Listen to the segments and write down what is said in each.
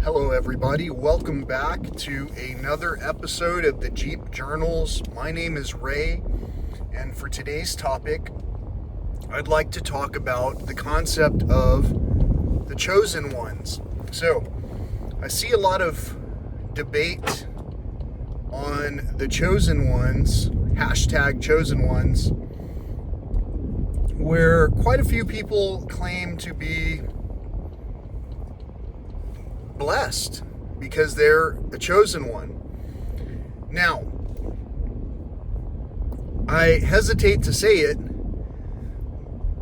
Hello everybody, welcome back to another episode of the Jeep Journals. My name is Ray, and for today's topic, I'd like to talk about the concept of the chosen ones. So, I see a lot of debate on the chosen ones, hashtag chosen ones, where quite a few people claim to be blessed because they're a chosen one. Now, I hesitate to say it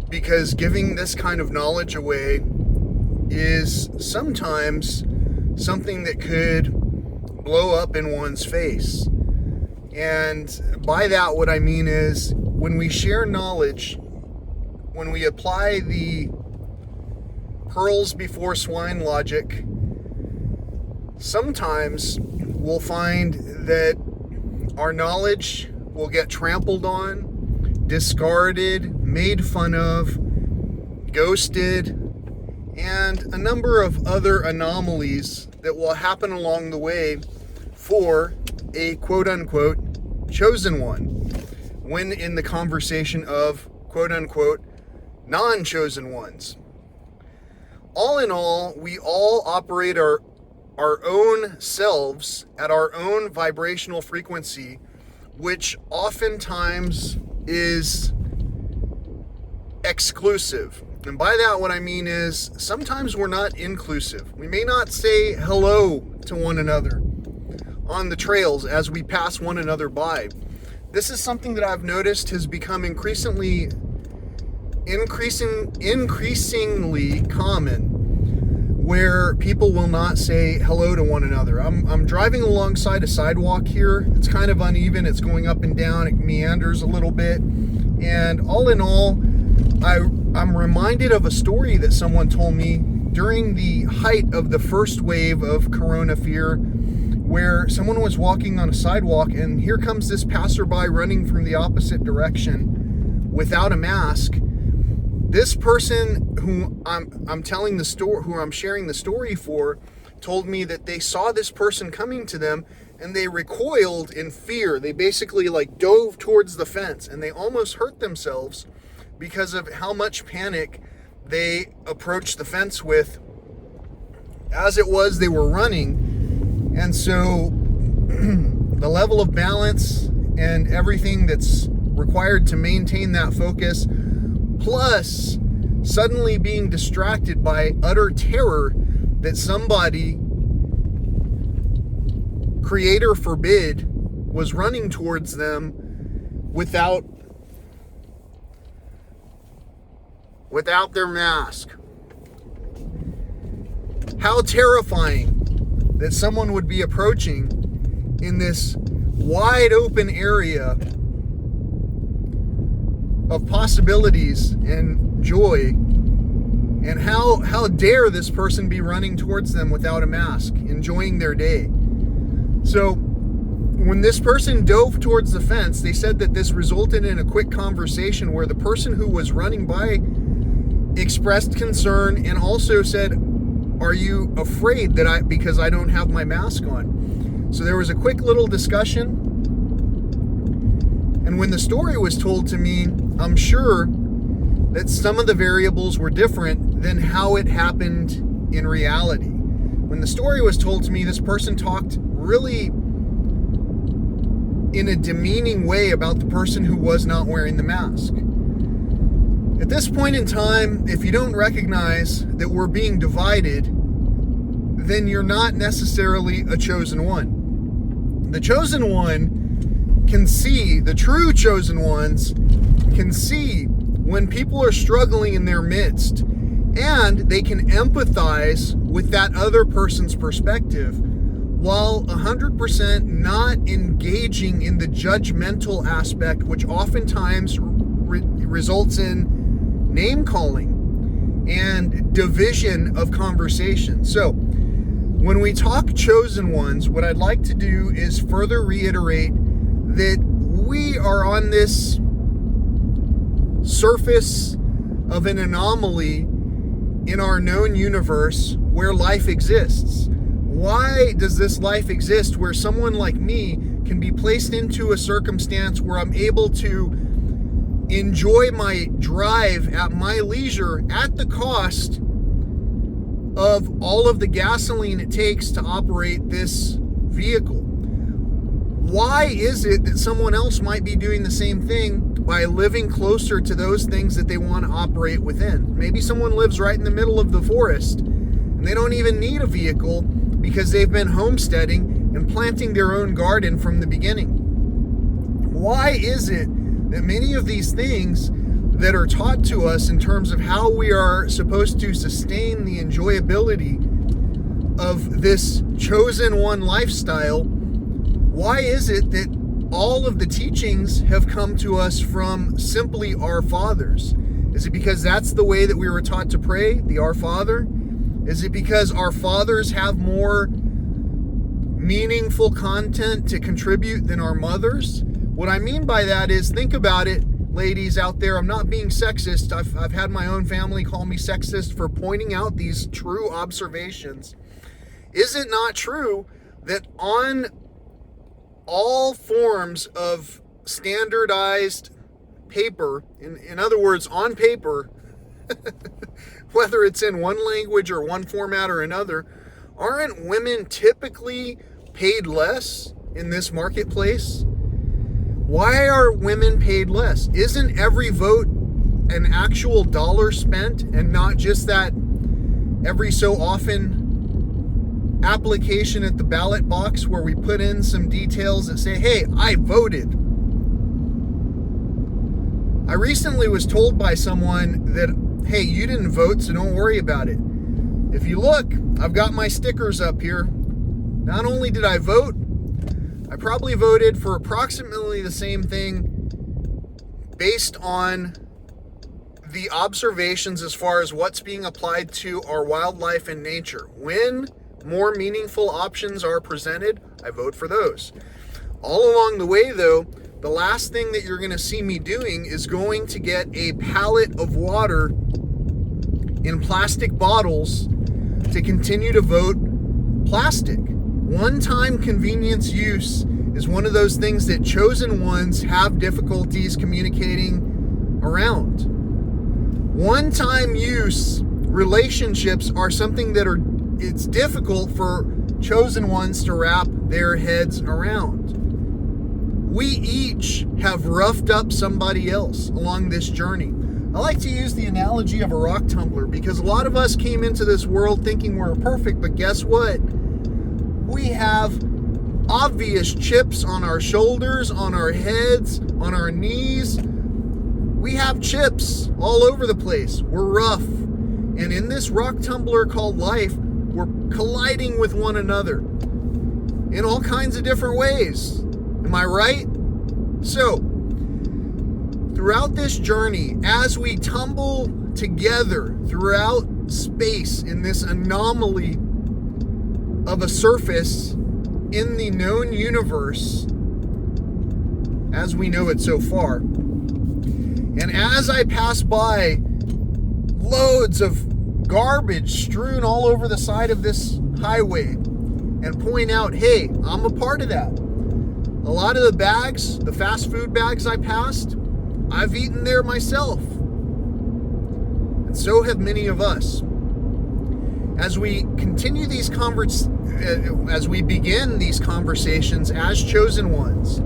because giving this kind of knowledge away is sometimes something that could blow up in one's face. And by that, what I mean is when we share knowledge, when we apply the pearls before swine logic, sometimes we'll find that our knowledge will get trampled on, discarded, made fun of, ghosted, and a number of other anomalies that will happen along the way for a quote-unquote chosen one, when in the conversation of quote-unquote non-chosen ones. All in all, we all operate our own selves at our own vibrational frequency, which oftentimes is exclusive. And by that, what I mean is sometimes we're not inclusive. We may not say hello to one another on the trails as we pass one another by. This is something that I've noticed has become increasingly common, where people will not say hello to one another. I'm driving alongside a sidewalk here. It's kind of uneven. It's going up and down. It meanders a little bit. And all in all, I'm reminded of a story that someone told me during the height of the first wave of corona fear, where someone was walking on a sidewalk and here comes this passerby running from the opposite direction without a mask. This person who I'm telling the story, who I'm sharing the story for, told me that they saw this person coming to them and they recoiled in fear. They basically dove towards the fence and they almost hurt themselves because of how much panic they approached the fence with. As it was, they were running, and so the level of balance and everything that's required to maintain that focus, plus suddenly being distracted by utter terror that somebody, creator forbid, was running towards them without their mask. How terrifying that someone would be approaching in this wide open area of possibilities and joy, and how dare this person be running towards them without a mask, enjoying their day. So when this person dove towards the fence, they said that this resulted in a quick conversation where the person who was running by expressed concern and also said, "Are you afraid that because I don't have my mask on?" So there was a quick little discussion. And when the story was told to me, I'm sure that some of the variables were different than how it happened in reality. When the story was told to me, this person talked really in a demeaning way about the person who was not wearing the mask. At this point in time, if you don't recognize that we're being divided, then you're not necessarily a chosen one. The chosen one can see, the true chosen ones can see when people are struggling in their midst, and they can empathize with that other person's perspective while 100% not engaging in the judgmental aspect, which oftentimes results in name calling and division of conversation. So when we talk chosen ones, what I'd like to do is further reiterate that we are on this surface of an anomaly in our known universe where life exists. Why does this life exist where someone like me can be placed into a circumstance where I'm able to enjoy my drive at my leisure at the cost of all of the gasoline it takes to operate this vehicle? Why is it that someone else might be doing the same thing by living closer to those things that they want to operate within? Maybe someone lives right in the middle of the forest and they don't even need a vehicle because they've been homesteading and planting their own garden from the beginning. Why is it that many of these things that are taught to us in terms of how we are supposed to sustain the enjoyability of this chosen one lifestyle, why is it that all of the teachings have come to us from simply our fathers? Is it because that's the way that we were taught to pray, the Our Father? Is it because our fathers have more meaningful content to contribute than our mothers? What I mean by that is, think about it, ladies out there. I'm not being sexist. I've had my own family call me sexist for pointing out these true observations. Is it not true that on all forms of standardized paper, in other words, on paper, whether it's in one language or one format or another, aren't women typically paid less in this marketplace? Why are women paid less? Isn't every vote an actual dollar spent and not just that every so often application at the ballot box where we put in some details that say, hey, I voted? I recently was told by someone that, hey, you didn't vote, so don't worry about it. If you look, I've got my stickers up here. Not only did I vote, I probably voted for approximately the same thing based on the observations as far as what's being applied to our wildlife and nature. When more meaningful options are presented, I vote for those. All along the way, though, the last thing that you're going to see me doing is going to get a pallet of water in plastic bottles to continue to vote plastic. One-time convenience use is one of those things that chosen ones have difficulties communicating around. One-time use relationships are something that it's difficult for chosen ones to wrap their heads around. We each have roughed up somebody else along this journey. I like to use the analogy of a rock tumbler because a lot of us came into this world thinking we're perfect, but guess what? We have obvious chips on our shoulders, on our heads, on our knees. We have chips all over the place. We're rough. And in this rock tumbler called life, we're colliding with one another in all kinds of different ways. Am I right? So, throughout this journey, as we tumble together throughout space in this anomaly of a surface in the known universe as we know it so far, and as I pass by loads of garbage strewn all over the side of this highway and point out, hey, I'm a part of that. A lot of the bags, the fast food bags I passed, I've eaten there myself. And so have many of us. As we continue these as we begin these conversations as chosen ones,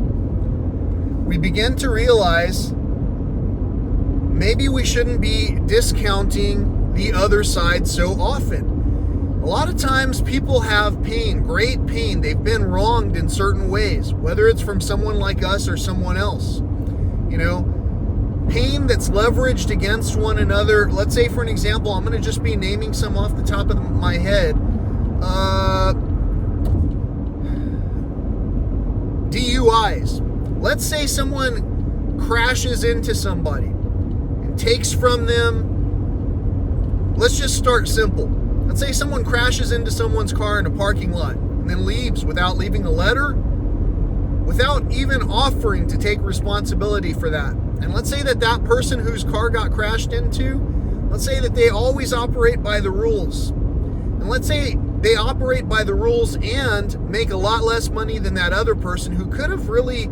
we begin to realize maybe we shouldn't be discounting the other side so often. A lot of times people have pain, great pain. They've been wronged in certain ways, whether it's from someone like us or someone else. You know, pain that's leveraged against one another. Let's say, for an example, I'm going to just be naming some off the top of my head. DUIs. Let's say someone crashes into somebody and takes from them. Let's just start simple. Let's say someone crashes into someone's car in a parking lot and then leaves without leaving a letter, without even offering to take responsibility for that. And let's say that that person whose car got crashed into, let's say that they always operate by the rules. And let's say they operate by the rules and make a lot less money than that other person who could have really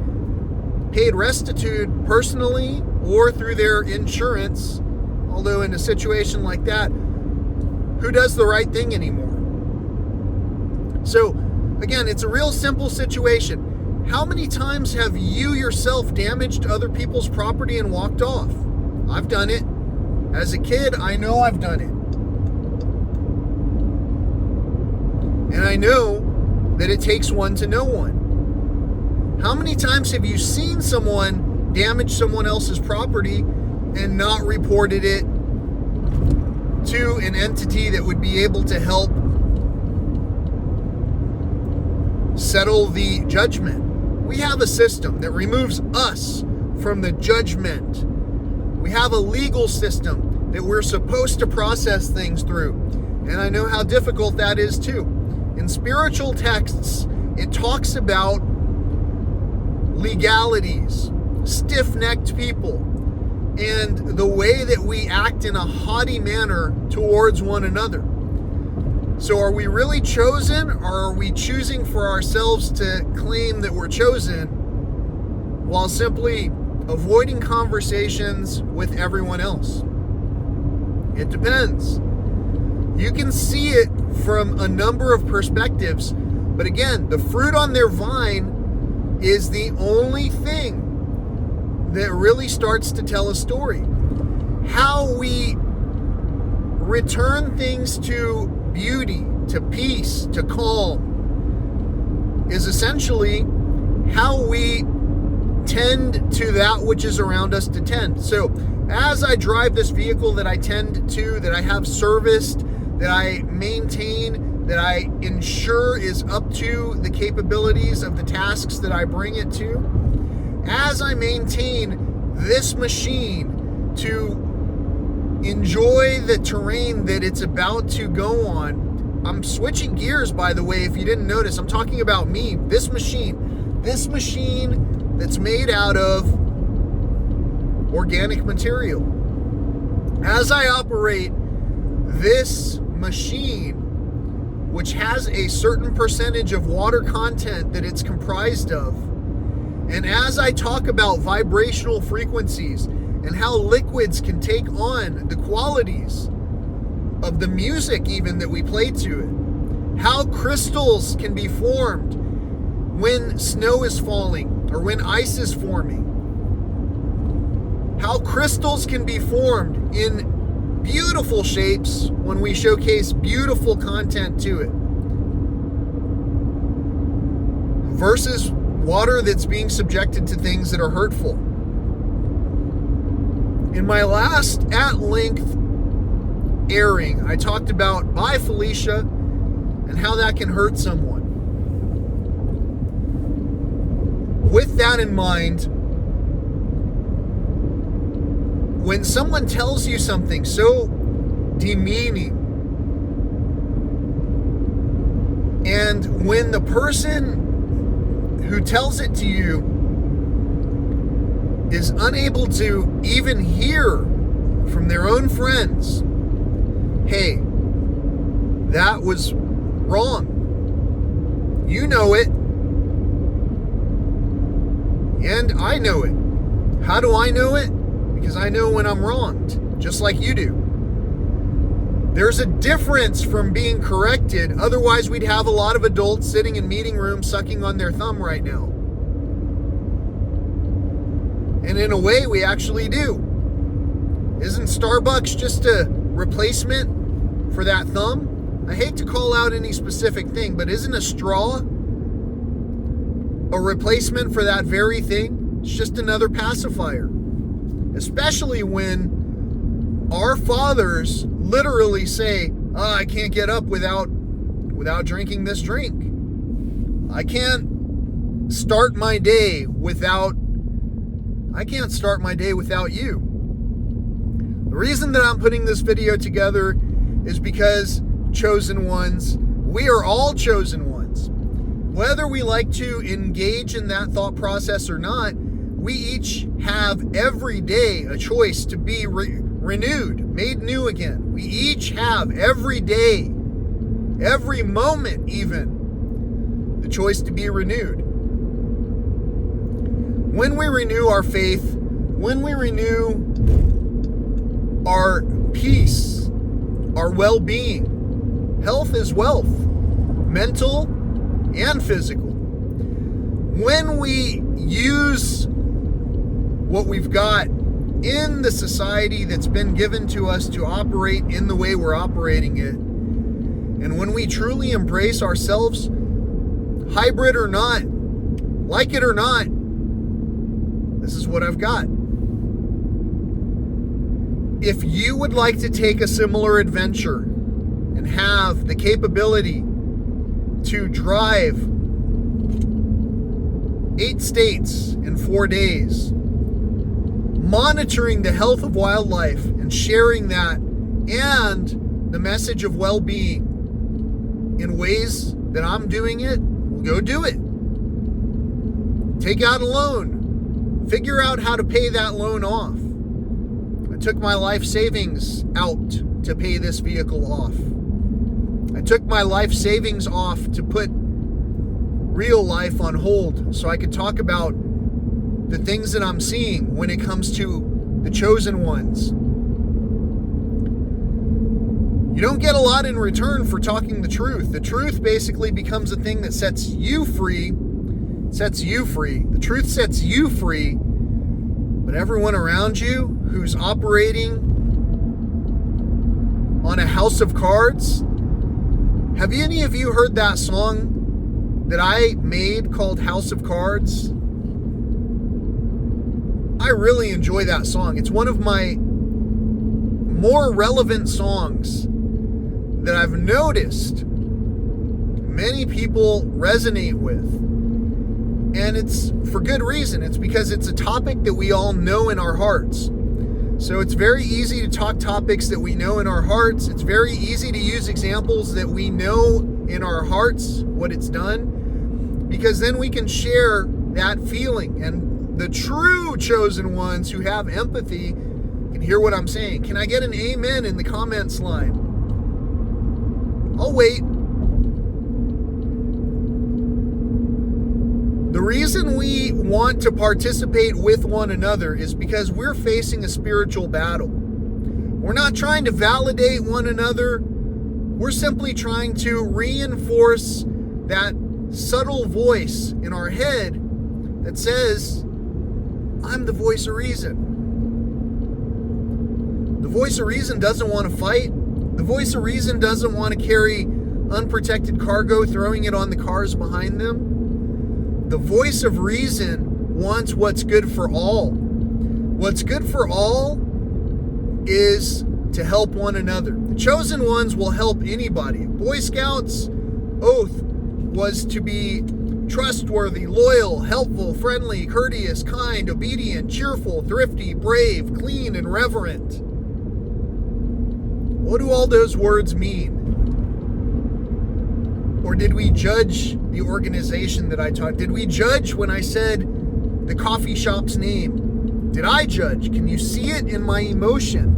paid restitude personally or through their insurance, although in a situation like that, who does the right thing anymore? So again, it's a real simple situation. How many times have you yourself damaged other people's property and walked off? I've done it. As a kid, I know I've done it. And I know that it takes one to know one. How many times have you seen someone damage someone else's property and not reported it to an entity that would be able to help settle the judgment? We have a system that removes us from the judgment. We have a legal system that we're supposed to process things through. And I know how difficult that is too. In spiritual texts, it talks about legalities, stiff-necked people, and the way that we act in a haughty manner towards one another. So are we really chosen, or are we choosing for ourselves to claim that we're chosen while simply avoiding conversations with everyone else? It depends. You can see it from a number of perspectives, but again, the fruit on their vine is the only thing that really starts to tell a story. How we return things to beauty, to peace, to calm is essentially how we tend to that which is around us to tend. So as I drive this vehicle that I tend to, that I have serviced, that I maintain, that I ensure is up to the capabilities of the tasks that I bring it to, as I maintain this machine to enjoy the terrain that it's about to go on, I'm switching gears, by the way, if you didn't notice. I'm talking about me, this machine that's made out of organic material. As I operate this machine, which has a certain percentage of water content that it's comprised of, and as I talk about vibrational frequencies and how liquids can take on the qualities of the music even that we play to it, how crystals can be formed when snow is falling or when ice is forming, how crystals can be formed in beautiful shapes when we showcase beautiful content to it, versus water that's being subjected to things that are hurtful. In my last at-length airing, I talked about Bye Felicia and how that can hurt someone. With that in mind, when someone tells you something so demeaning, and when the person who tells it to you is unable to even hear from their own friends, hey, that was wrong. You know it. And I know it. How do I know it? Because I know when I'm wronged, just like you do. There's a difference from being corrected. Otherwise, we'd have a lot of adults sitting in meeting rooms sucking on their thumb right now. And in a way, we actually do. Isn't Starbucks just a replacement for that thumb? I hate to call out any specific thing, but isn't a straw a replacement for that very thing? It's just another pacifier. Especially when our fathers literally say, oh, I can't get up without drinking this drink. I can't start my day without you. The reason that I'm putting this video together is because chosen ones, we are all chosen ones. Whether we like to engage in that thought process or not, we each have every day a choice to be renewed, made new again. We each have every day every moment even, the choice to be renewed. When we renew our faith, when we renew our peace, our well-being, health is wealth, mental and physical. When we use what we've got in the society that's been given to us to operate in the way we're operating it, and when we truly embrace ourselves, hybrid or not, like it or not, this is what I've got. If you would like to take a similar adventure and have the capability to drive 8 states in 4 days, monitoring the health of wildlife and sharing that and the message of well-being in ways that I'm doing it, well, go do it. Take out a loan. Figure out how to pay that loan off. I took my life savings out to pay this vehicle off. I took my life savings off to put real life on hold so I could talk about the things that I'm seeing when it comes to the chosen ones. You don't get a lot in return for talking the truth. The truth basically becomes a thing that sets you free. The truth sets you free, but everyone around you who's operating on a house of cards, have any of you heard that song that I made called House of Cards? I really enjoy that song. It's one of my more relevant songs that I've noticed many people resonate with. And it's for good reason. It's because it's a topic that we all know in our hearts. So it's very easy to talk topics that we know in our hearts. It's very easy to use examples that we know in our hearts what it's done, because then we can share that feeling. And the true chosen ones who have empathy can hear what I'm saying. Can I get an amen in the comments line? I'll wait. The reason we want to participate with one another is because we're facing a spiritual battle. We're not trying to validate one another. We're simply trying to reinforce that subtle voice in our head that says, I'm the voice of reason. The voice of reason doesn't want to fight. The voice of reason doesn't want to carry unprotected cargo, throwing it on the cars behind them. The voice of reason wants what's good for all. What's good for all is to help one another. The chosen ones will help anybody. Boy Scouts' oath was to be trustworthy, loyal, helpful, friendly, courteous, kind, obedient, cheerful, thrifty, brave, clean, and reverent. What do all those words mean? Or did we judge the organization that I taught? Did we judge when I said the coffee shop's name? Did I judge? Can you see it in my emotion?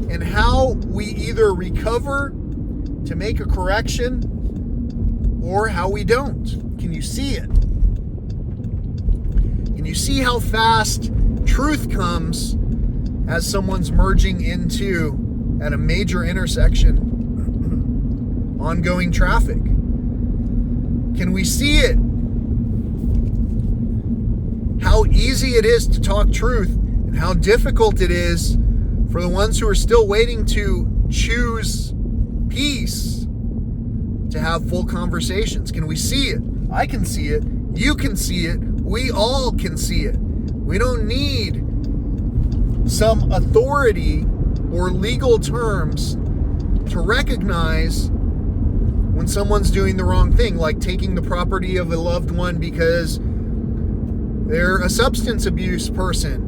And how we either recover to make a correction or how we don't? Can you see it? Can you see how fast truth comes as someone's merging into, at a major intersection, ongoing traffic? Can we see it? How easy it is to talk truth and how difficult it is for the ones who are still waiting to choose peace to have full conversations. Can we see it? I can see it. You can see it. We all can see it. We don't need some authority or legal terms to recognize when someone's doing the wrong thing, like taking the property of a loved one because they're a substance abuse person.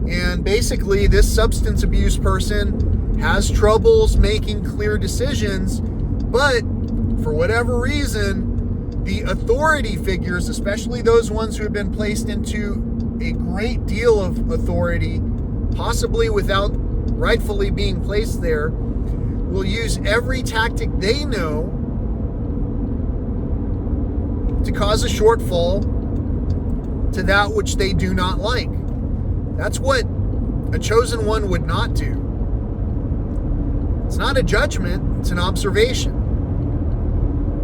And basically, this substance abuse person has troubles making clear decisions, but for whatever reason, the authority figures, especially those ones who have been placed into a great deal of authority, possibly without rightfully being placed there, will use every tactic they know cause a shortfall to that which they do not like. That's what a chosen one would not do. It's not a judgment, it's an observation.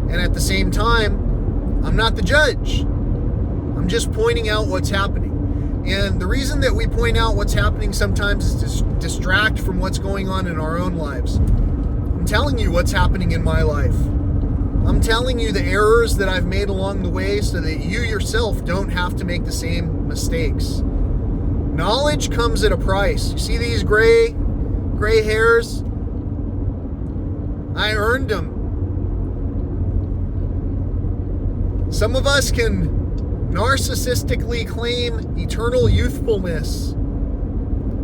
And at the same time, I'm not the judge. I'm just pointing out what's happening. And the reason that we point out what's happening sometimes is to distract from what's going on in our own lives. I'm telling you what's happening in my life. I'm telling you the errors that I've made along the way so that you yourself don't have to make the same mistakes. Knowledge comes at a price. You see these gray hairs? I earned them. Some of us can narcissistically claim eternal youthfulness,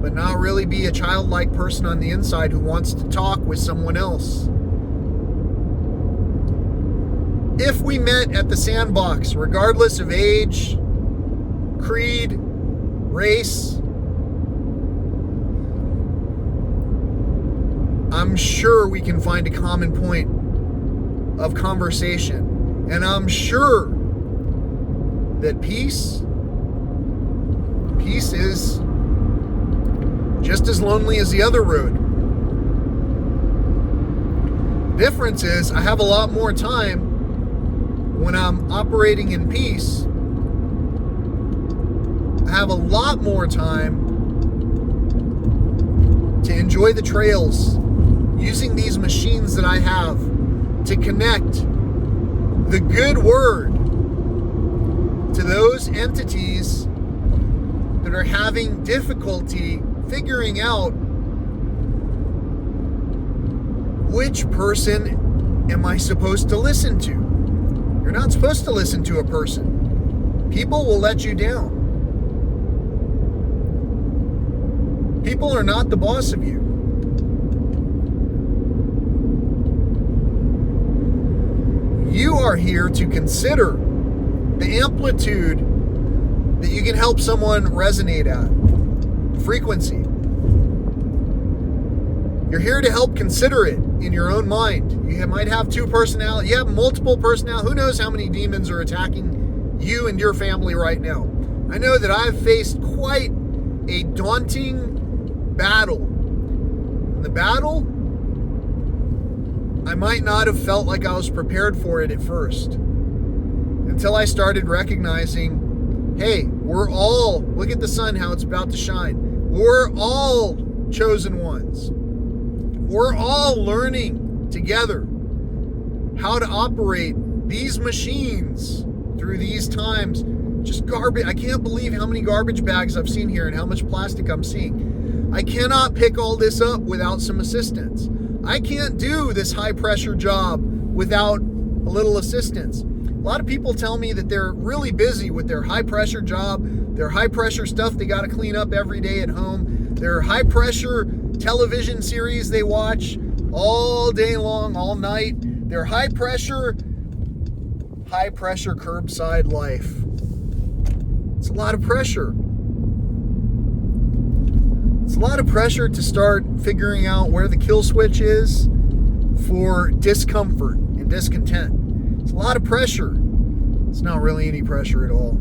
but not really be a childlike person on the inside who wants to talk with someone else. If we met at the sandbox, regardless of age, creed, race, I'm sure we can find a common point of conversation. And I'm sure that peace is just as lonely as the other road. The difference is I have a lot more time when I'm operating in peace. I have a lot more time to enjoy the trails, using these machines that I have to connect the good word to those entities that are having difficulty figuring out which person am I supposed to listen to. You're not supposed to listen to a person. People will let you down. People are not the boss of you. You are here to consider the amplitude that you can help someone resonate at, the frequency. You're here to help consider it in your own mind. You might have two personalities, you have multiple personalities. Who knows how many demons are attacking you and your family right now? I know that I've faced quite a daunting battle. And the battle, I might not have felt like I was prepared for it at first. Until I started recognizing, hey, we're all, look at the sun, how it's about to shine. We're all chosen ones. We're all learning together how to operate these machines through these times. Just garbage. I can't believe how many garbage bags I've seen here and how much plastic I'm seeing. I cannot pick all this up without some assistance. I can't do this high pressure job without a little assistance. A lot of people tell me that they're really busy with their high pressure job, their high pressure stuff they got to clean up every day at home, their high pressure television series they watch all day long, all night, their high pressure curbside life. It's a lot of pressure. It's a lot of pressure to start figuring out where the kill switch is for discomfort and discontent. It's a lot of pressure. It's not really any pressure at all.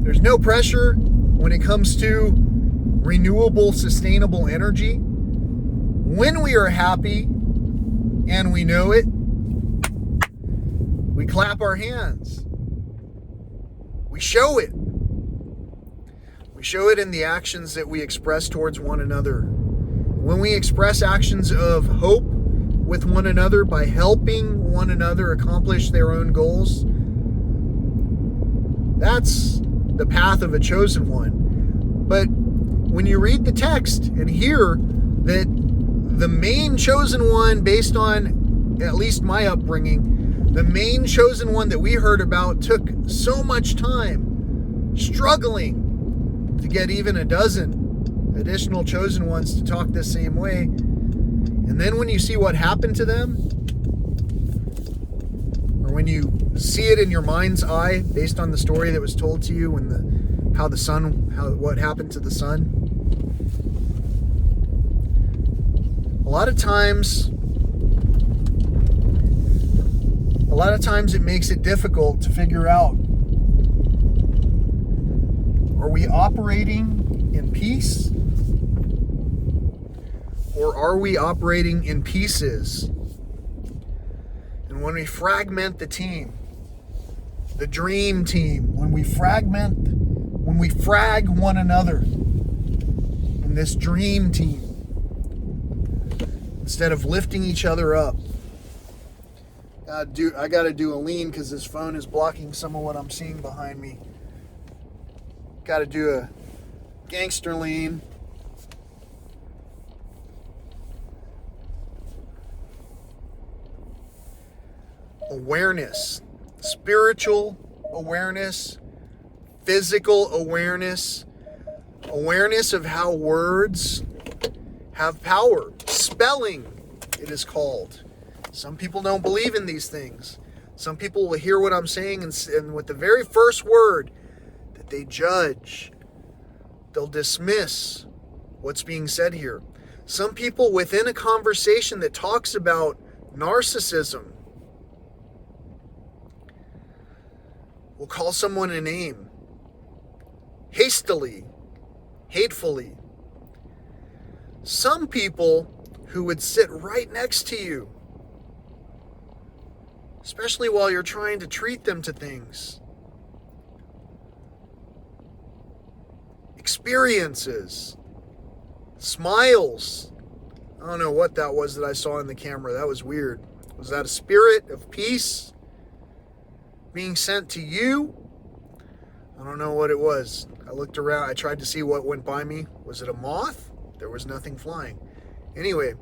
There's no pressure when it comes to renewable, sustainable energy. When we are happy and we know it, we clap our hands. We show it. We show it in the actions that we express towards one another. When we express actions of hope with one another by helping one another accomplish their own goals, that's the path of a chosen one. But when you read the text and hear that the main chosen one, based on at least my upbringing, the main chosen one that we heard about took so much time struggling to get even a dozen additional chosen ones to talk this same way. And then when you see what happened to them, or when you see it in your mind's eye based on the story that was told to you when what happened to the sun, a lot of times a lot of times it makes it difficult to figure out, are we operating in peace? Or are we operating in pieces? And when we fragment the team, the dream team, when we frag one another in this dream team, instead of lifting each other up, I gotta do a lean because this phone is blocking some of what I'm seeing behind me. Gotta do a gangster lean. Awareness, spiritual awareness, physical awareness, awareness of how words have power. Spelling, it is called. Some people don't believe in these things. Some people will hear what I'm saying and with the very first word that they judge, they'll dismiss what's being said here. Some people within a conversation that talks about narcissism will call someone a name hastily, hatefully. Some people who would sit right next to you, especially while you're trying to treat them to things, experiences, smiles. I don't know what that was that I saw in the camera. That was weird. Was that a spirit of peace being sent to you? I don't know what it was. I looked around. I tried to see what went by me. Was it a moth? There was nothing flying. Anyway,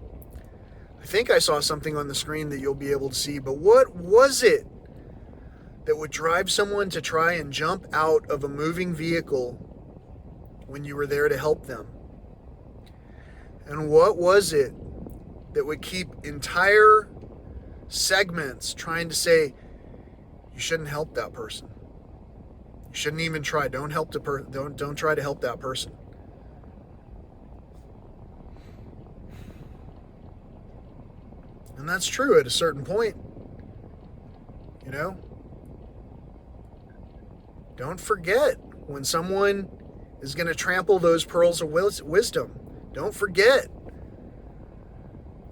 I think I saw something on the screen that you'll be able to see, but what was it that would drive someone to try and jump out of a moving vehicle when you were there to help them? And what was it that would keep entire segments trying to say, you shouldn't help that person. You shouldn't even try. Don't try to help that person. And that's true at a certain point. You know? Don't forget when someone is going to trample those pearls of wisdom. Don't forget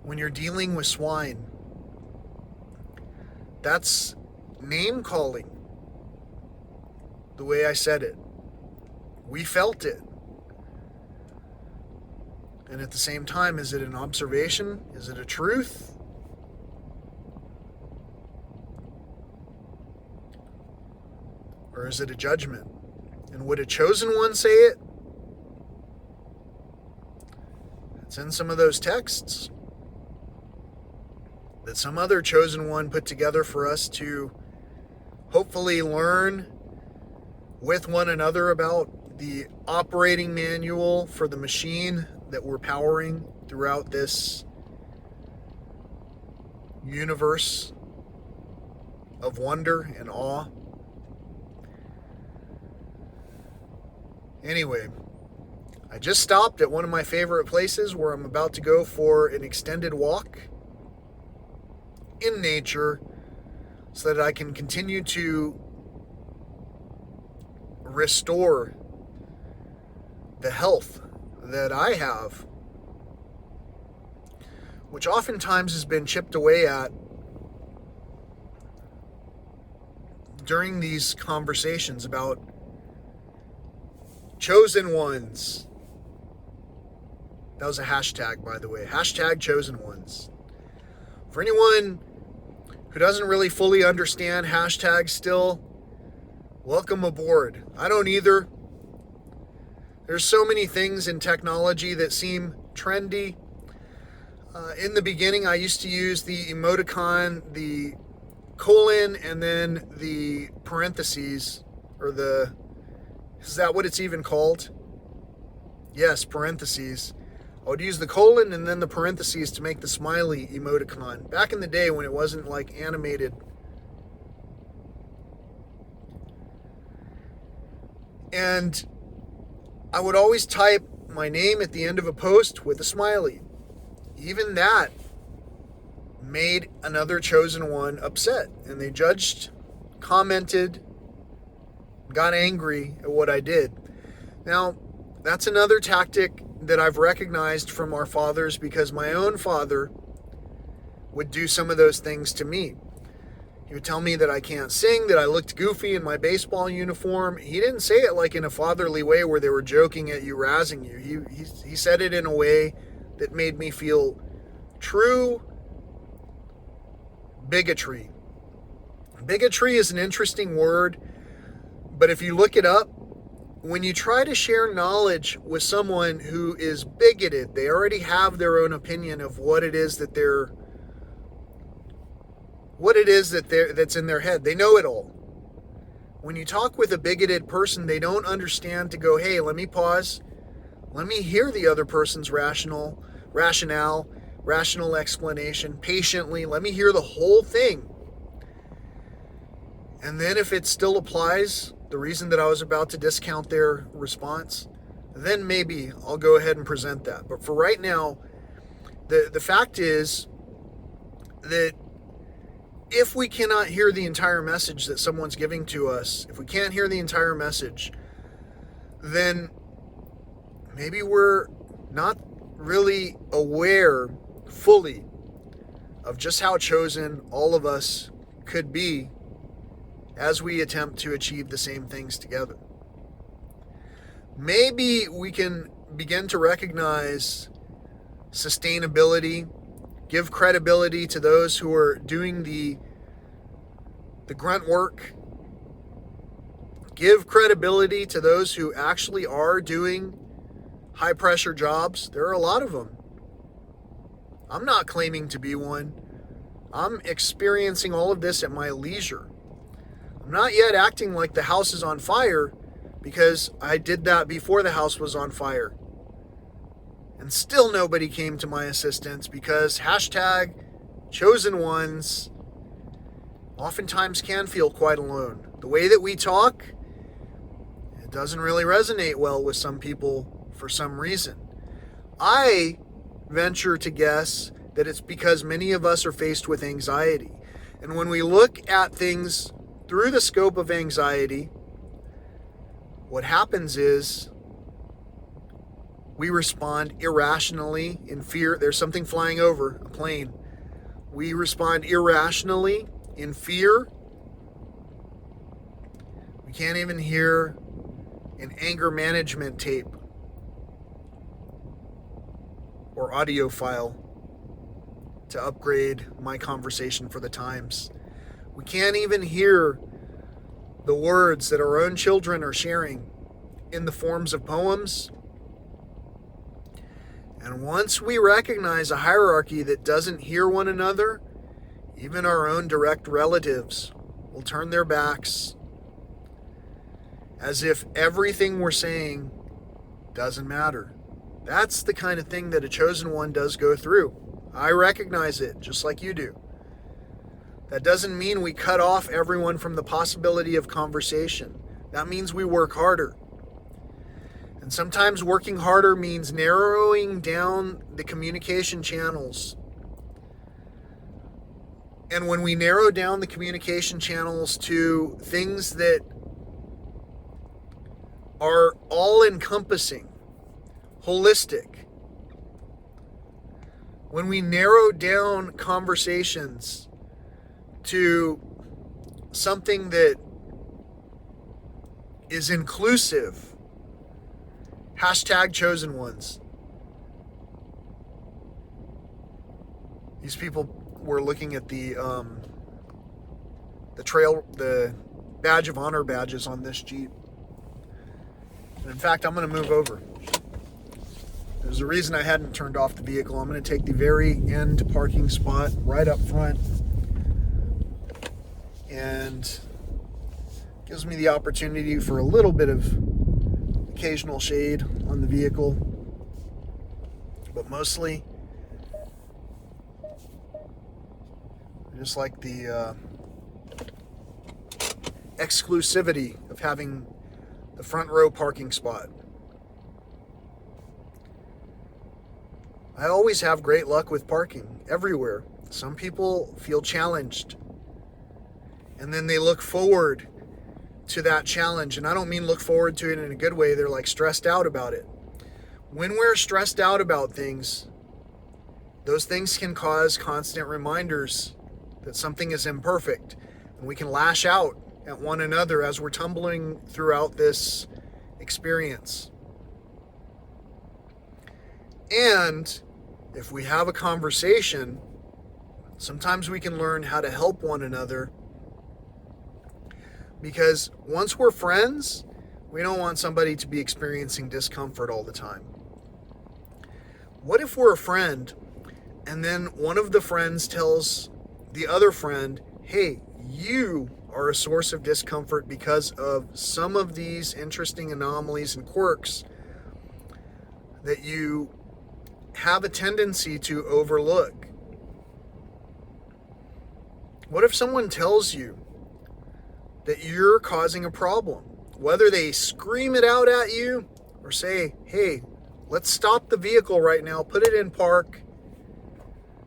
when you're dealing with swine. That's name calling. The way I said it. We felt it. And at the same time, is it an observation? Is it a truth? Or is it a judgment? And would a chosen one say it? It's in some of those texts that some other chosen one put together for us to hopefully learn with one another about the operating manual for the machine that we're powering throughout this universe of wonder and awe. Anyway, I just stopped at one of my favorite places where I'm about to go for an extended walk in nature so that I can continue to restore the health that I have, which oftentimes has been chipped away at during these conversations about chosen ones. That was a hashtag, by the way. Hashtag chosen ones. For anyone who doesn't really fully understand hashtags still, welcome aboard. I don't either. There's so many things in technology that seem trendy. In the beginning, I used to use the emoticon, the colon, and then the parentheses, or the, is that what it's even called? Yes, parentheses. I would use the colon and then the parentheses to make the smiley emoticon. Back in the day when it wasn't like animated. And I would always type my name at the end of a post with a smiley. Even that made another chosen one upset, and they judged, commented, got angry at what I did. Now, that's another tactic that I've recognized from our fathers, because my own father would do some of those things to me. He would tell me that I can't sing, that I looked goofy in my baseball uniform. He didn't say it like in a fatherly way where they were joking at you, razzing you. He said it in a way that made me feel true bigotry. Bigotry is an interesting word, but if you look it up, when you try to share knowledge with someone who is bigoted, they already have their own opinion of what it is that's in their head. They know it all. When you talk with a bigoted person, they don't understand to go, hey, let me pause. Let me hear the other person's rational explanation patiently. Let me hear the whole thing. And then if it still applies, the reason that I was about to discount their response, then maybe I'll go ahead and present that. But for right now, the fact is that if we cannot hear the entire message that someone's giving to us, if we can't hear the entire message, then maybe we're not really aware fully of just how chosen all of us could be as we attempt to achieve the same things together. Maybe we can begin to recognize sustainability, give credibility to those who are doing the grunt work, give credibility to those who actually are doing high pressure jobs. There are a lot of them. I'm not claiming to be one. I'm experiencing all of this at my leisure. I'm not yet acting like the house is on fire, because I did that before the house was on fire. And still nobody came to my assistance, because hashtag chosen ones oftentimes can feel quite alone. The way that we talk, it doesn't really resonate well with some people for some reason. I venture to guess that it's because many of us are faced with anxiety. And when we look at things through the scope of anxiety, what happens is we respond irrationally in fear. There's something flying over, a plane. We respond irrationally in fear. We can't even hear an anger management tape or audio file to upgrade my conversation for the times. We can't even hear the words that our own children are sharing in the forms of poems. And once we recognize a hierarchy that doesn't hear one another, even our own direct relatives will turn their backs as if everything we're saying doesn't matter. That's the kind of thing that a chosen one does go through. I recognize it, just like you do. That doesn't mean we cut off everyone from the possibility of conversation. That means we work harder. And sometimes working harder means narrowing down the communication channels. And when we narrow down the communication channels to things that are all-encompassing, holistic, when we narrow down conversations to something that is inclusive, hashtag chosen ones. These people were looking at the badge of honor badges on this Jeep. And in fact, I'm going to move over. There's a reason I hadn't turned off the vehicle. I'm going to take the very end parking spot right up front, and gives me the opportunity for a little bit of occasional shade on the vehicle, but mostly I just like the exclusivity of having the front row parking spot. I always have great luck with parking everywhere. Some people feel challenged, and then they look forward to that challenge. And I don't mean look forward to it in a good way. They're like stressed out about it. When we're stressed out about things, those things can cause constant reminders that something is imperfect, and we can lash out at one another as we're tumbling throughout this experience. And if we have a conversation, sometimes we can learn how to help one another, because once we're friends, we don't want somebody to be experiencing discomfort all the time. What if we're a friend and then one of the friends tells the other friend, hey, you are a source of discomfort because of some of these interesting anomalies and quirks that you have a tendency to overlook? What if someone tells you that you're causing a problem? Whether they scream it out at you or say, hey, let's stop the vehicle right now, put it in park,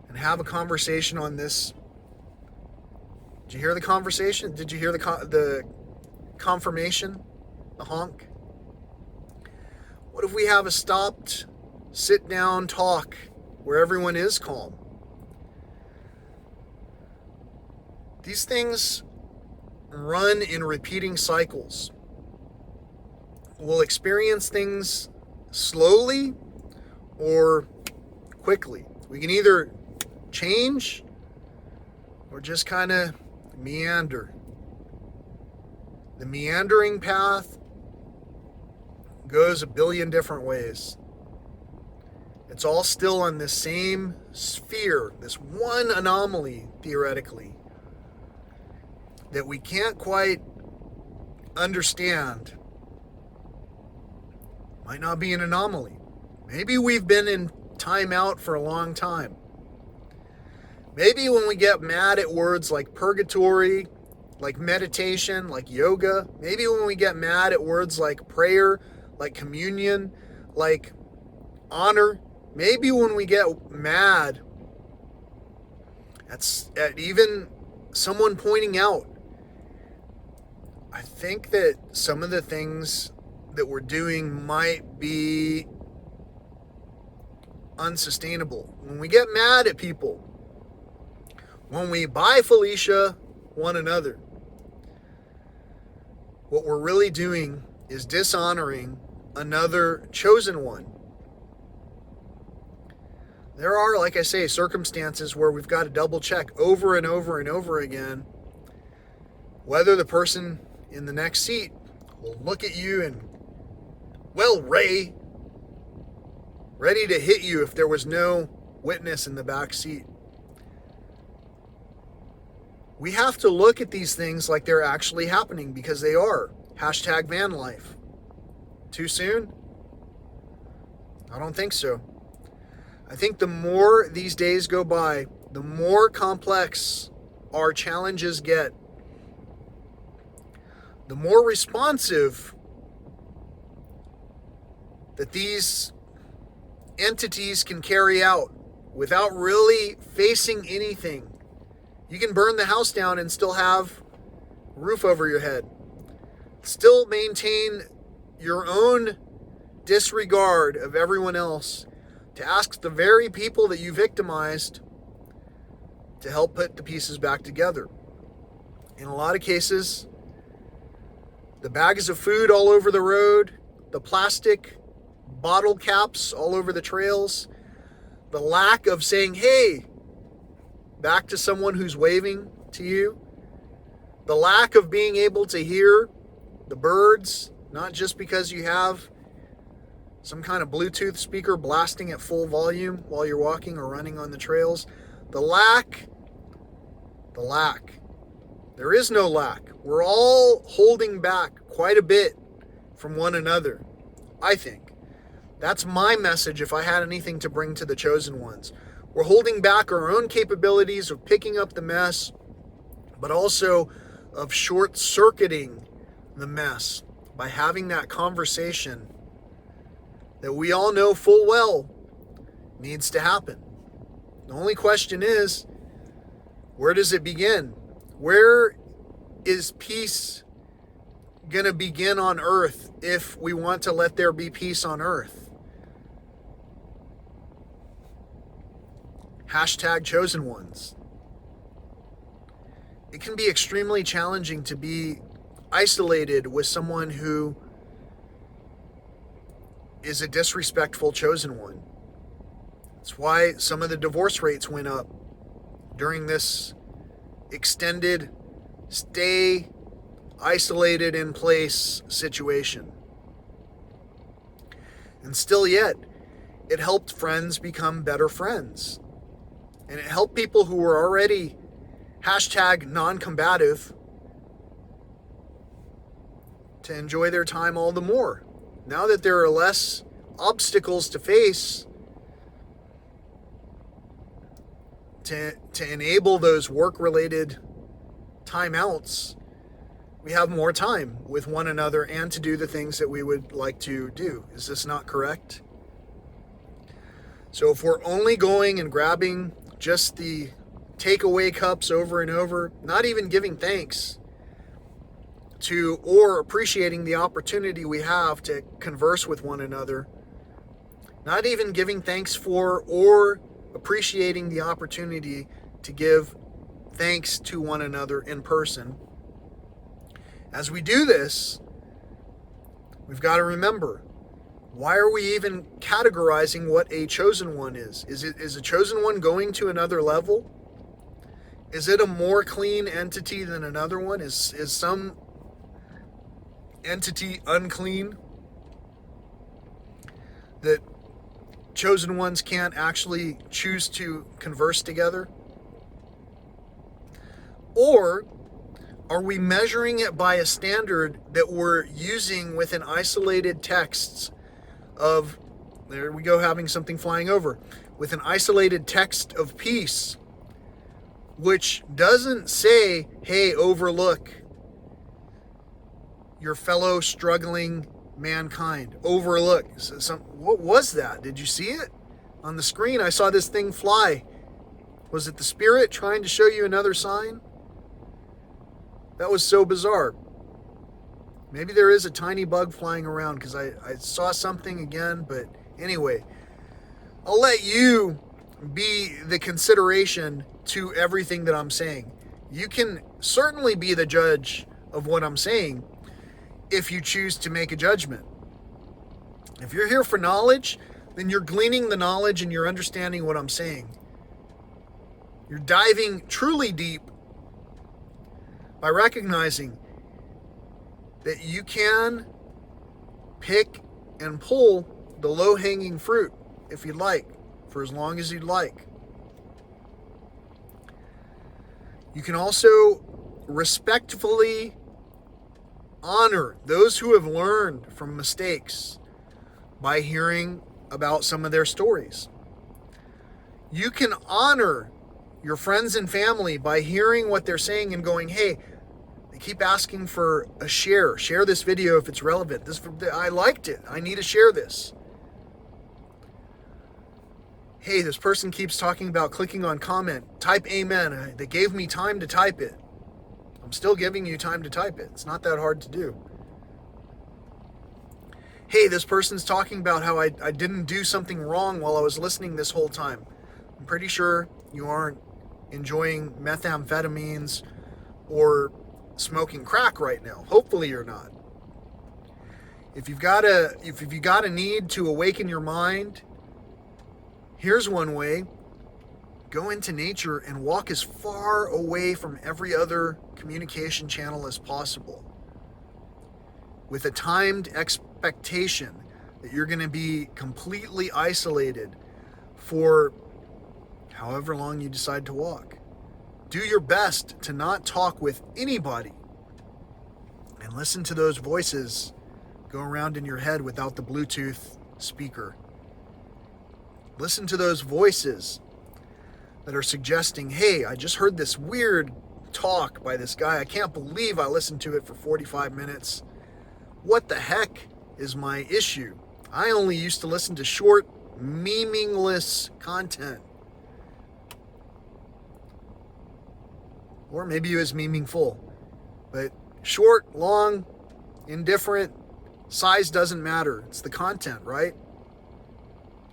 and have a conversation on this. Did you hear the conversation? Did you hear the confirmation? The honk? What if we have a stopped, sit down talk where everyone is calm? These things run in repeating cycles. We'll experience things slowly or quickly. We can either change or just kind of meander. The meandering path goes a billion different ways. It's all still on this same sphere, this one anomaly, theoretically, that we can't quite understand. Might not be an anomaly. Maybe we've been in timeout for a long time. Maybe when we get mad at words like purgatory, like meditation, like yoga, maybe when we get mad at words like prayer, like communion, like honor, maybe when we get mad at even someone pointing out, I think that some of the things that we're doing might be unsustainable. When we get mad at people, when we buy Felicia one another, what we're really doing is dishonoring another chosen one. There are, like I say, circumstances where we've got to double check over and over and over again whether the person in the next seat will look at you and, well, Ray, ready to hit you if there was no witness in the back seat. We have to look at these things like they're actually happening, because they are. Hashtag van life. Too soon? I don't think so. I think the more these days go by, the more complex our challenges get. The more responsive that these entities can carry out without really facing anything. You can burn the house down and still have a roof over your head. Still maintain your own disregard of everyone else, to ask the very people that you victimized to help put the pieces back together. In a lot of cases, the bags of food all over the road, the plastic bottle caps all over the trails, the lack of saying, hey, back to someone who's waving to you, the lack of being able to hear the birds, not just because you have some kind of Bluetooth speaker blasting at full volume while you're walking or running on the trails. The lack. There is no lack. We're all holding back quite a bit from one another, I think. That's my message if I had anything to bring to the chosen ones. We're holding back our own capabilities of picking up the mess, but also of short-circuiting the mess by having that conversation that we all know full well needs to happen. The only question is, Where does it begin? Where is peace going to begin on earth if we want to let there be peace on earth? Hashtag chosen ones. It can be extremely challenging to be isolated with someone who is a disrespectful chosen one. That's why some of the divorce rates went up during this extended stay isolated in place situation. And still yet, it helped friends become better friends. And it helped people who were already hashtag non-combative to enjoy their time all the more. Now that there are less obstacles to face to enable those work-related timeouts, we have more time with one another and to do the things that we would like to do. Is this not correct? So if we're only going and grabbing just the takeaway cups over and over, not even giving thanks to or appreciating the opportunity we have to converse with one another, not even giving thanks for or appreciating the opportunity to give thanks to one another in person. As we do this, we've got to remember, why are we even categorizing what a chosen one is? Is a chosen one going to another level? Is it a more clean entity than another one? Is some entity unclean that chosen ones can't actually choose to converse together? Or are we measuring it by a standard that we're using within isolated texts of, there we go, having something flying over, with an isolated text of peace, which doesn't say, hey, overlook your fellow struggling mankind. Overlook. What was that? Did you see it? On the screen, I saw this thing fly. Was it the spirit trying to show you another sign? That was so bizarre. Maybe there is a tiny bug flying around because I saw something again, but anyway, I'll let you be the consideration to everything that I'm saying. You can certainly be the judge of what I'm saying if you choose to make a judgment. If you're here for knowledge, then you're gleaning the knowledge and you're understanding what I'm saying. You're diving truly deep by recognizing that you can pick and pull the low-hanging fruit if you'd like, for as long as you'd like. You can also respectfully honor those who have learned from mistakes by hearing about some of their stories. You can honor your friends and family by hearing what they're saying and going, hey, they keep asking for a share. Share this video if it's relevant. I liked it. I need to share this. Hey, this person keeps talking about clicking on comment. Type amen. They gave me time to type it. I'm still giving you time to type it. It's not that hard to do. Hey, this person's talking about how I didn't do something wrong while I was listening this whole time. I'm pretty sure you aren't enjoying methamphetamines or smoking crack right now. Hopefully you're not. If you've got a need to awaken your mind, here's one way. Go into nature and walk as far away from every other communication channel as possible, with a timed expectation that you're going to be completely isolated for however long you decide to walk. Do your best to not talk with anybody and listen to those voices go around in your head without the Bluetooth speaker. Listen to those voices that are suggesting, hey, I just heard this weird talk by this guy. I can't believe I listened to it for 45 minutes. What the heck is my issue? I only used to listen to short, meaningless content. Or maybe it was meaningful. But short, long, indifferent, size doesn't matter. It's the content, right?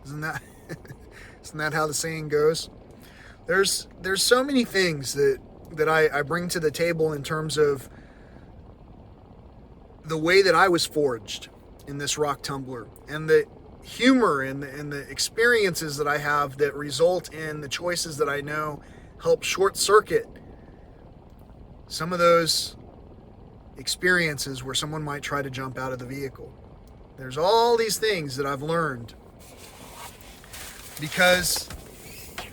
Isn't that how the saying goes? There's so many things that I bring to the table in terms of the way that I was forged in this rock tumbler, and the humor and the experiences that I have that result in the choices that I know help short circuit some of those experiences where someone might try to jump out of the vehicle. There's all these things that I've learned because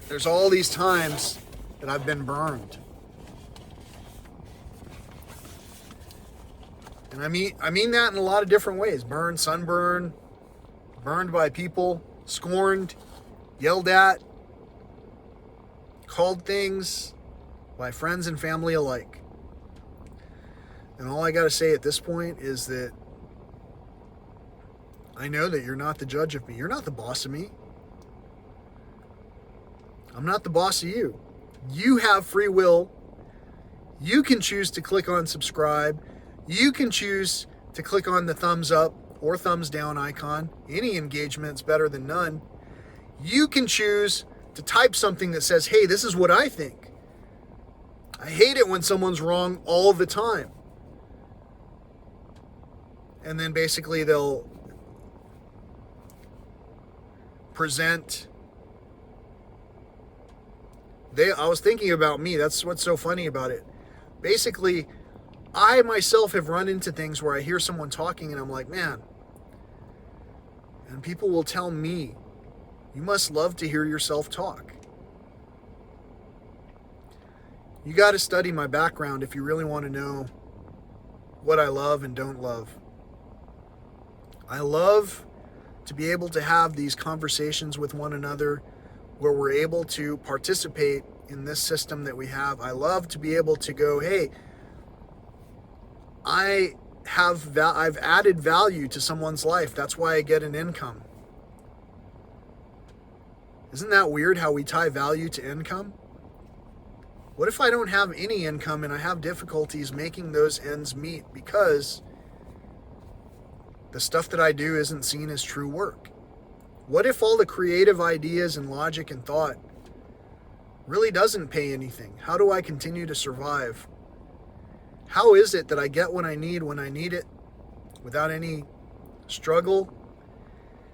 there's all these times that I've been burned. And I mean that in a lot of different ways. Burned, sunburned, burned by people, scorned, yelled at, called things by friends and family alike. And all I got to say at this point is that I know that you're not the judge of me. You're not the boss of me. I'm not the boss of you. You have free will. You can choose to click on subscribe. You can choose to click on the thumbs up or thumbs down icon. Any engagement's better than none. You can choose to type something that says, hey, this is what I think. I hate it when someone's wrong all the time. And then basically they'll present. I was thinking about me. That's what's so funny about it. Basically, I myself have run into things where I hear someone talking and I'm like, man. And people will tell me, you must love to hear yourself talk. You got to study my background if you really want to know what I love and don't love. I love to be able to have these conversations with one another where we're able to participate in this system that we have. I love to be able to go, hey, I've added value to someone's life. That's why I get an income. Isn't that weird how we tie value to income? What if I don't have any income and I have difficulties making those ends meet because the stuff that I do isn't seen as true work? What if all the creative ideas and logic and thought really doesn't pay anything? How do I continue to survive? How is it that I get what I need when I need it without any struggle?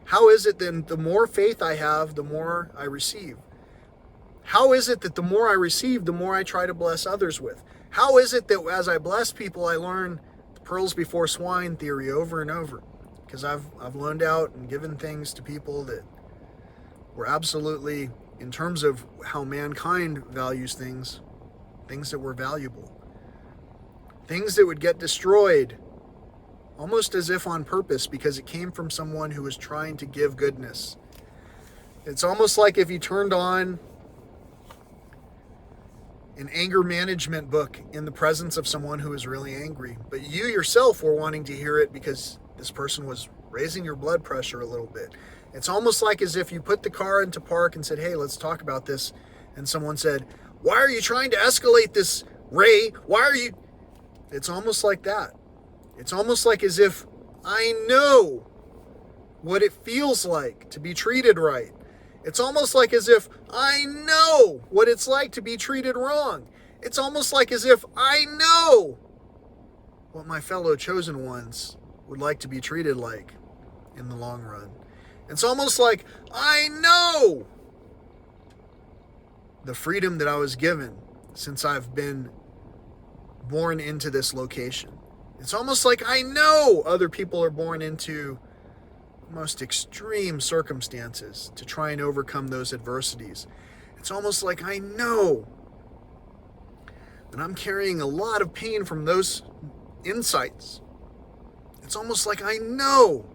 How is it that the more faith I have, the more I receive? How is it that the more I receive, the more I try to bless others with? How is it that as I bless people, I learn the pearls before swine theory over and over? Because I've loaned out and given things to people that were absolutely, in terms of how mankind values things that were valuable. Things that would get destroyed almost as if on purpose because it came from someone who was trying to give goodness. It's almost like if you turned on an anger management book in the presence of someone who is really angry, but you yourself were wanting to hear it because this person was raising your blood pressure a little bit. It's almost like as if you put the car into park and said, hey, let's talk about this. And someone said, why are you trying to escalate this, Ray? Why are you... It's almost like that. It's almost like as if I know what it feels like to be treated right. It's almost like as if I know what it's like to be treated wrong. It's almost like as if I know what my fellow chosen ones would like to be treated like in the long run. It's almost like I know the freedom that I was given since I've been born into this location. It's almost like I know other people are born into most extreme circumstances to try and overcome those adversities. It's almost like I know that I'm carrying a lot of pain from those insights. It's almost like I know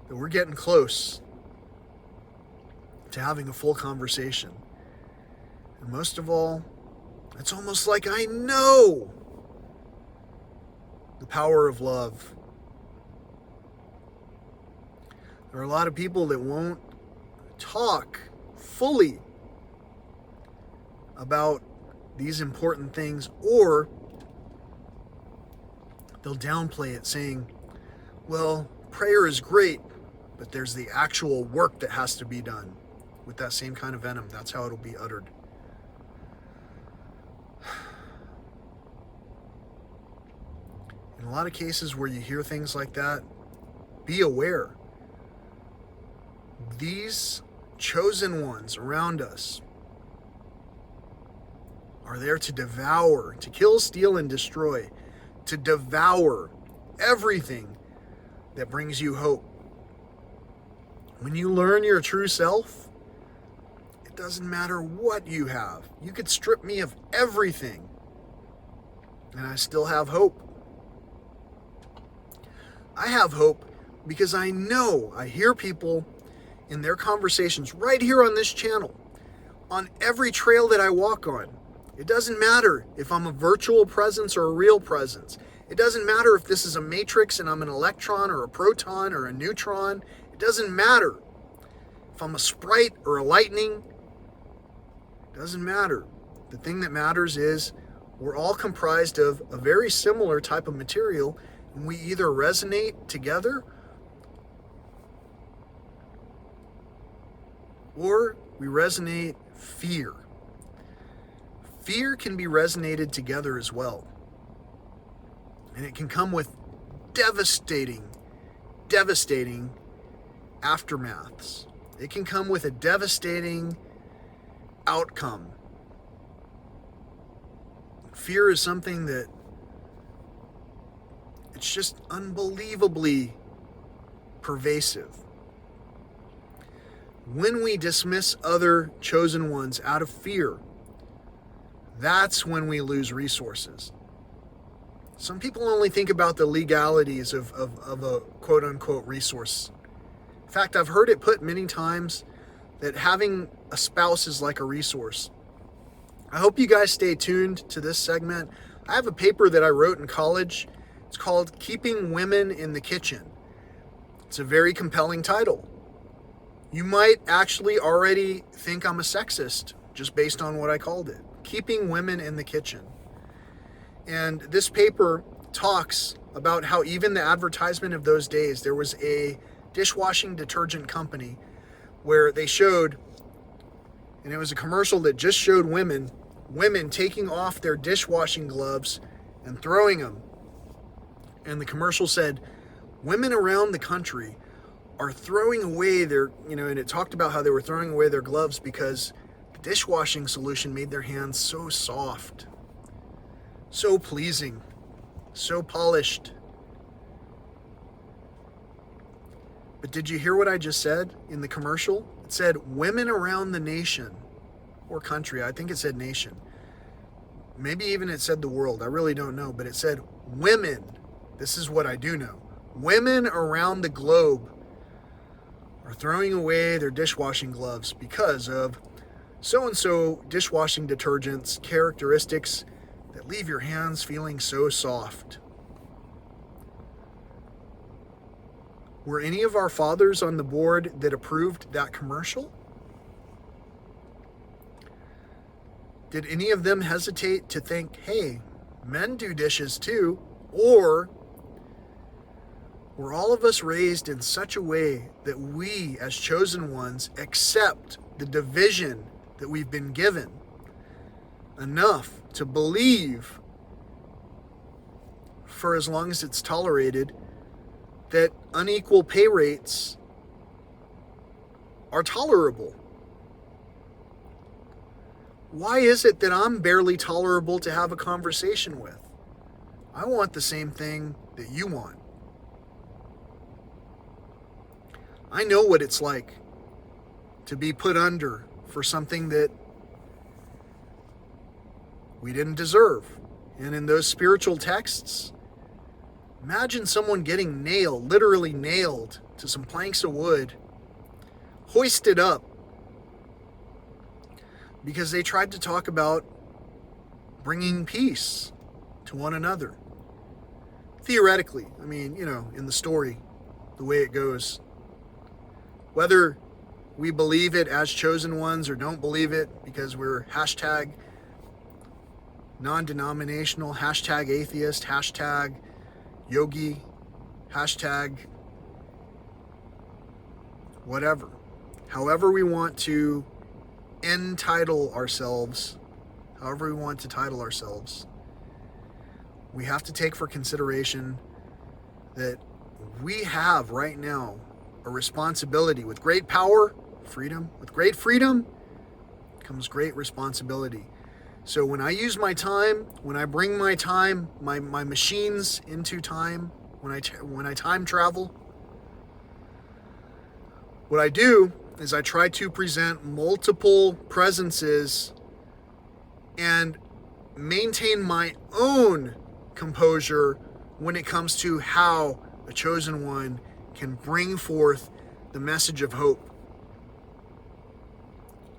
that we're getting close to having a full conversation. And most of all, it's almost like I know the power of love. There are a lot of people that won't talk fully about these important things, or they'll downplay it saying, well, prayer is great, but there's the actual work that has to be done. With that same kind of venom, that's how it'll be uttered. In a lot of cases where you hear things like that, be aware. These chosen ones around us are there to devour, to kill, steal, and destroy, to devour everything that brings you hope. When you learn your true self, it doesn't matter what you have. You could strip me of everything, and I still have hope. I have hope because I know, I hear people in their conversations right here on this channel, on every trail that I walk on. It doesn't matter if I'm a virtual presence or a real presence. It doesn't matter if this is a matrix and I'm an electron or a proton or a neutron. It doesn't matter if I'm a sprite or a lightning. It doesn't matter. The thing that matters is we're all comprised of a very similar type of material, and we either resonate together or we resonate fear. Fear can be resonated together as well. And it can come with devastating aftermaths. It can come with a devastating outcome. Fear is something that it's just unbelievably pervasive. When we dismiss other chosen ones out of fear, that's when we lose resources. Some people only think about the legalities of a quote-unquote resource. In fact, I've heard it put many times that having a spouse is like a resource. I hope you guys stay tuned to this segment. I have a paper that I wrote in college. It's called Keeping Women in the Kitchen. It's a very compelling title. You might actually already think I'm a sexist just based on what I called it. Keeping Women in the Kitchen. And this paper talks about how even the advertisement of those days, there was a dishwashing detergent company where they showed, and it was a commercial that just showed women taking off their dishwashing gloves and throwing them. And the commercial said, women around the country are throwing away their, and it talked about how they were throwing away their gloves because the dishwashing solution made their hands so soft, so pleasing, so polished. But did you hear what I just said in the commercial? It said women around the nation or country. I think it said nation. Maybe even it said the world. I really don't know. But it said women. This is what I do know. Women around the globe are throwing away their dishwashing gloves because of so-and-so dishwashing detergents, characteristics that leave your hands feeling so soft. Were any of our fathers on the board that approved that commercial? Did any of them hesitate to think, hey, men do dishes too? Or were all of us raised in such a way that we, as chosen ones, accept the division that we've been given enough to believe, for as long as it's tolerated, that unequal pay rates are tolerable? Why is it that I'm barely tolerable to have a conversation with? I want the same thing that you want. I know what it's like to be put under for something that we didn't deserve. And in those spiritual texts, imagine someone getting nailed, literally nailed to some planks of wood, hoisted up, because they tried to talk about bringing peace to one another. Theoretically, I mean, in the story, the way it goes. Whether we believe it as chosen ones or don't believe it because we're hashtag non-denominational, hashtag atheist, hashtag yogi, hashtag whatever. However we want to entitle ourselves, however we want to title ourselves, we have to take for consideration that we have right now a responsibility. With great power, freedom. With great freedom comes great responsibility. So when I use my time, when I bring my time, my machines into time, when I time travel, what I do is I try to present multiple presences and maintain my own composure when it comes to how a chosen one can bring forth the message of hope.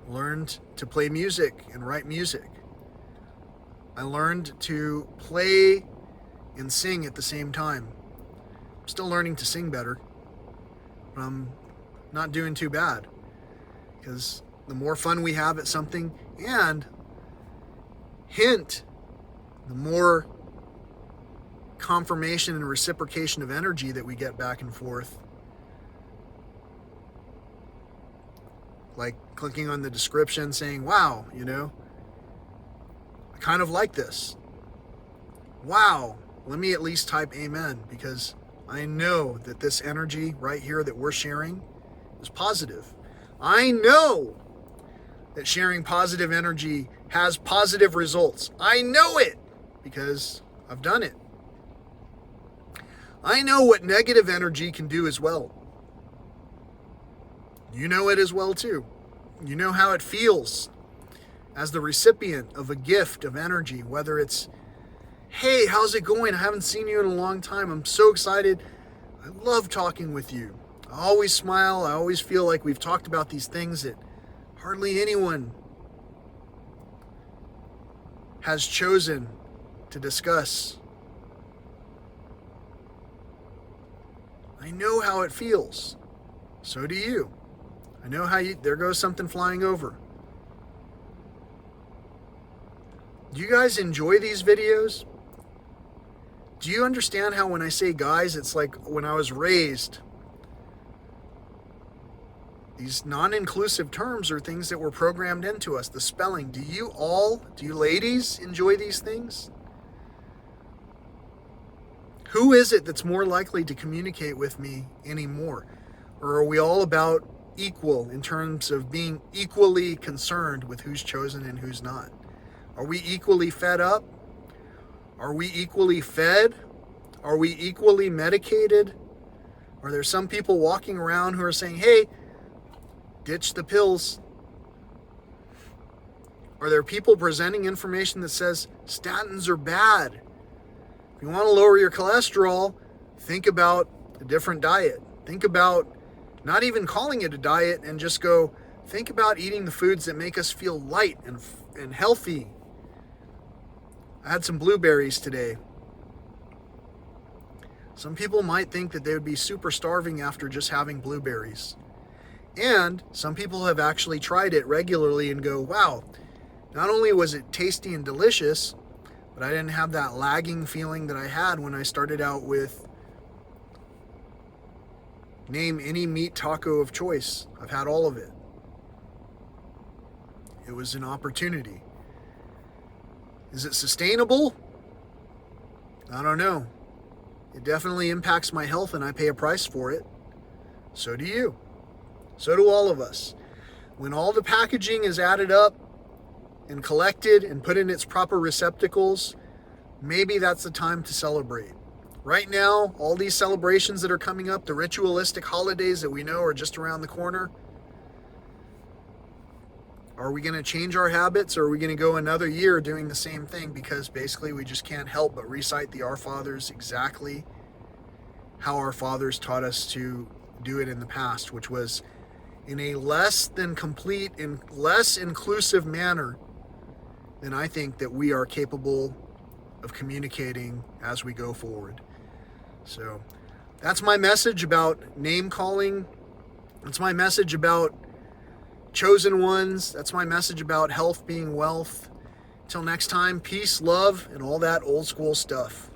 Learned to play music and write music. I learned to play and sing at the same time. I'm still learning to sing better, but I'm not doing too bad, because the more fun we have at something, and the more confirmation and reciprocation of energy that we get back and forth. Like clicking on the description saying, wow, I kind of like this. Wow, let me at least type amen, because I know that this energy right here that we're sharing is positive. I know that sharing positive energy has positive results. I know it because I've done it. I know what negative energy can do as well. You know it as well too. You know how it feels as the recipient of a gift of energy, whether it's, hey, how's it going? I haven't seen you in a long time. I'm so excited. I love talking with you. I always smile. I always feel like we've talked about these things that hardly anyone has chosen to discuss. I know how it feels. So do you. I know how there goes something flying over. Do you guys enjoy these videos? Do you understand how when I say guys, it's like when I was raised, these non-inclusive terms are things that were programmed into us. The spelling. Do you ladies enjoy these things? Who is it that's more likely to communicate with me anymore? Or are we all about equal in terms of being equally concerned with who's chosen and who's not? Are we equally fed up? Are we equally fed? Are we equally medicated? Are there some people walking around who are saying, hey, ditch the pills? Are there people presenting information that says statins are bad? If you want to lower your cholesterol, think about a different diet. Think about not even calling it a diet, and just think about eating the foods that make us feel light and healthy. I had some blueberries today. Some people might think that they would be super starving after just having blueberries. And some people have actually tried it regularly and go, wow, not only was it tasty and delicious, but I didn't have that lagging feeling that I had when I started out with name any meat taco of choice. I've had all of it. It was an opportunity. Is it sustainable? I don't know. It definitely impacts my health and I pay a price for it. So do you. So do all of us. When all the packaging is added up and collected and put in its proper receptacles, maybe that's the time to celebrate. Right now, all these celebrations that are coming up, the ritualistic holidays that we know are just around the corner, are we going to change our habits, or are we going to go another year doing the same thing because basically we just can't help but recite the Our Fathers exactly how our fathers taught us to do it in the past, which was in a less than complete and less inclusive manner than I think that we are capable of communicating as we go forward. So that's my message about name calling. That's my message about chosen ones. That's my message about health being wealth. Till next time, peace, love, and all that old school stuff.